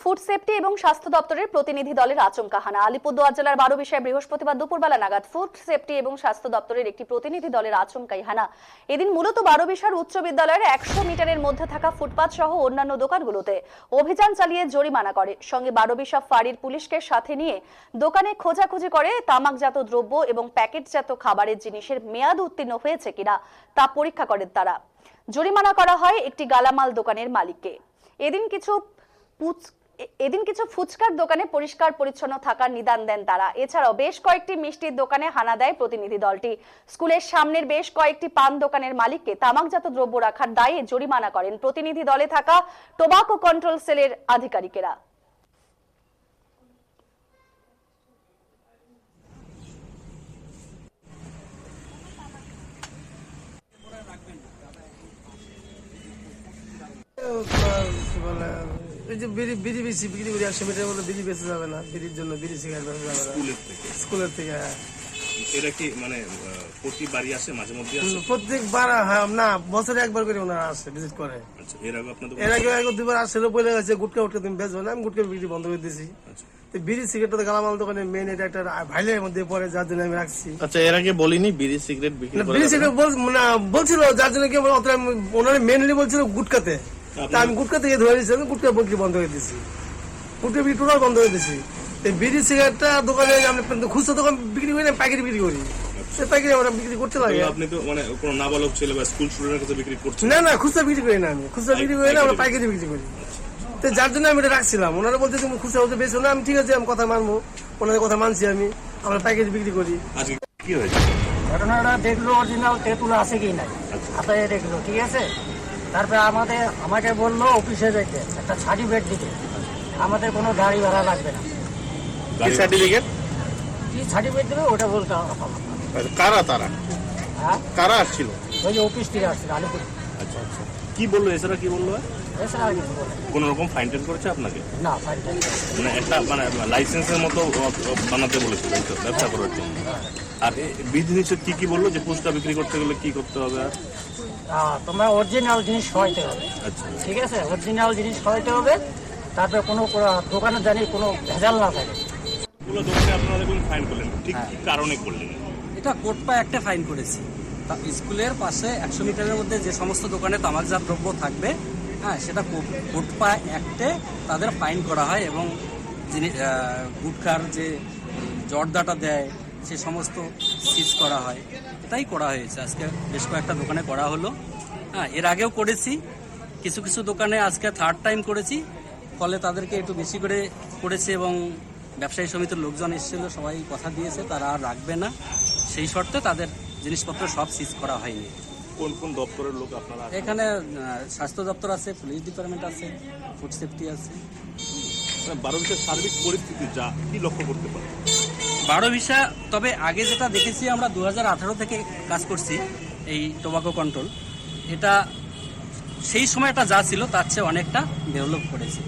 Food safety এবং স্বাস্থ্য দপ্তরের প্রতিনিধি দলের আচমকা হানা। আলিপুরদুয়ার জেলার 12 বিষয়ে বৃহস্পতিবার দুপুরবেলা নাগাদ ফুড সেফটি এবং স্বাস্থ্য দপ্তরের একটি প্রতিনিধি দলের আচমকাই হানা। এদিন মূলত 12 বিষয়ের উচ্চ বিদ্যালয়ের 100 মিটারের মধ্যে থাকা ফুটপাত সহ অন্যান্য দোকানগুলোতে অভিযান চালিয়ে জরিমানা করে। সঙ্গে 12 বিষয় ফাঁড়ির পুলিশকে সাথে নিয়ে দোকানে খোঁজাখুঁজি করে তামাকজাত দ্রব্য এবং প্যাকেটজাত খাবারের জিনিসের মেয়াদ উত্তীর্ণ হয়েছে কিনা তা পরীক্ষা করেন তারা। জরিমানা করা হয় একটি গালামাল দোকানের মালিককে। এদিন কিছু ফুচকার দোকানে পরিষ্কার পরিচ্ছন্ন থাকার নিদান দেন তারা। এছাড়াও বেশ কয়েকটি মিষ্টির দোকানে হানা দেয় প্রতিনিধি দলটি। স্কুলের সামনের বেশ কয়েকটি পান দোকানের মালিককে তামাকজাত দ্রব্য রাখার দায়ে জরিমানা করেন প্রতিনিধি দলে থাকা টোবাকো কন্ট্রোল সেলের আধিকারিকেরা। বিড়ি বেশি বিক্রি করি 100 মিটার মধ্যে বিড়ি বেঁচে যাবে না, বিড়ির জন্য বিড়ি সিগারেট বেঁচে যাবে না। স্কুলের থেকে এটা কি মানে প্রতি বাড়ি আসে, মাঝে মধ্যে আসে? প্রত্যেকবার না, বছরে একবার করে ওনারা আসে ভিজিট করে। আচ্ছা, এর আগে দুবার আসছিল, বলে গেছে গুটকা উটকা তুমি বেচবে না। আমি গুটকা বিক্রি বন্ধ করে দিয়েছি। বিড়ি সিগারেট তো গালামাল দোকানে মেন, এটা একটা ভাইলের মধ্যে পড়ে, যার জন্য আমি রাখছি। আচ্ছা, এর আগে বলিনি বিড়ি সিগারেট বিক্রি করে? বিড়ি সিগারেট বলছিল, যার জন্য কি ওনারা মেনলি বলছিল গুটকাতে। আমি গুটকা থেকে ধরে দিচ্ছি, আমি গুটকা বিক্রি বন্ধ করে দিচ্ছি, গুটকা বিক্রি টোটাল বন্ধ করে দিচ্ছি। বিড়ি সিগারেটটা দোকানে আমি খুচরা দোকান বিক্রি করি না, পাইকারি বিক্রি করি। পাইকারি আমরা বিক্রি করতে লাগে। আপনি তো মানে কোনো নাবালক ছেলে বা স্কুল স্টুডেন্টের কাছে বিক্রি করছেন? না, খুচরা বিক্রি করি না, আমি খুচরা বিক্রি করি না, আমরা পাইকারি বিক্রি করি। তো যার জন্য আমি এটা রাখছিলাম। ওনারা বলতে তুমি খুচরা হতে বেশি না, আমি ঠিক আছে, আমি কথা মানবো, ওনাদের কথা মানছি, আমরা পাইকারি বিক্রি করি। আজকে কি হয়েছে? ঘটনাটা দেখলো, অরিজিনাল তেঁতুল আছে কি নাই হাতে দেখলো, ঠিক আছে। তারপরে আমাকে বললো অফিসে যেতে, একটা সার্টিফিকেট দিতে, আমাদের কোনো গাড়ি ভাড়া লাগবে না। কি সার্টিফিকেট? কি সার্টিফিকেট দেবে ওটা বলতে হবে। কারা তারা? হ্যাঁ, কারা আসছিল? ওই যে অফিস থেকে আসছিল আলিপুর। আচ্ছা আচ্ছা, কি বললো এছাড়া? কি বললো? এছাড়া আর কিছু বলে কোন রকম ফাইন টেন করেছে আপনাকে? না, ফাইন মানে একটা মানে লাইসেন্সের মতো বানাতে বলেছিল ব্যবসা করার জন্য। আর বিধি নিষেধ কি কি বললো, যে ফুচকা বিক্রি করতে গেলে কি করতে হবে? আর তোমার অরিজিনাল জিনিস খাওয়াইতে হবে। আচ্ছা, ঠিক আছে, অরিজিনাল জিনিস খাওয়াইতে হবে। তারপরে কোনো দোকানে জানি কোনো ভেজাল না থাকে। পুরো দোকানে আপনারা দেখুন ফাইন করলেন, ঠিক কি কারণে করলেন? এটা কোটপা একটা ফাইন করেছি। স্কুলের পাশে 100 মিটারের মধ্যে যে সমস্ত দোকানে তামাকজাত দ্রব্য থাকবে, হ্যাঁ, সেটা কোটপা অ্যাক্টে তাদের ফাইন করা হয়। এবং যিনি গুটখার যে জর্দাটা দেয় সে সমস্ত সিজ করা হয়। এটাই করা হয়েছে আজকে, বেশ কয়েকটা দোকানে করা হলো। হ্যাঁ, এর আগেও করেছি কিছু কিছু দোকানে, আজকে থার্ড টাইম করেছি। ফলে তাদেরকে একটু বেশি করে করেছে এবং ব্যবসায়ী সমিতির লোকজন এসেছিল, সবাই কথা দিয়েছে তারা আর রাখবে না। সেই শর্তে তাদের জিনিসপত্র সব সিজ করা হয়নি। কোন কোন দপ্তরের লোক আপনারা? এখানে স্বাস্থ্য দপ্তর আছে, পুলিশ ডিপার্টমেন্ট আছে, ফুড সেফটি আছে। 12 বিষয়ের সার্বিক পরিস্থিতি যা কি লক্ষ্য করতে পারে? 12 ভিসা, তবে আগে যেটা দেখেছি আমরা 2018 থেকে কাজ করছি এই টোবাকো কন্ট্রোল, এটা সেই সময়টা যা ছিল তার চেয়ে অনেকটা ডেভেলপ করেছে।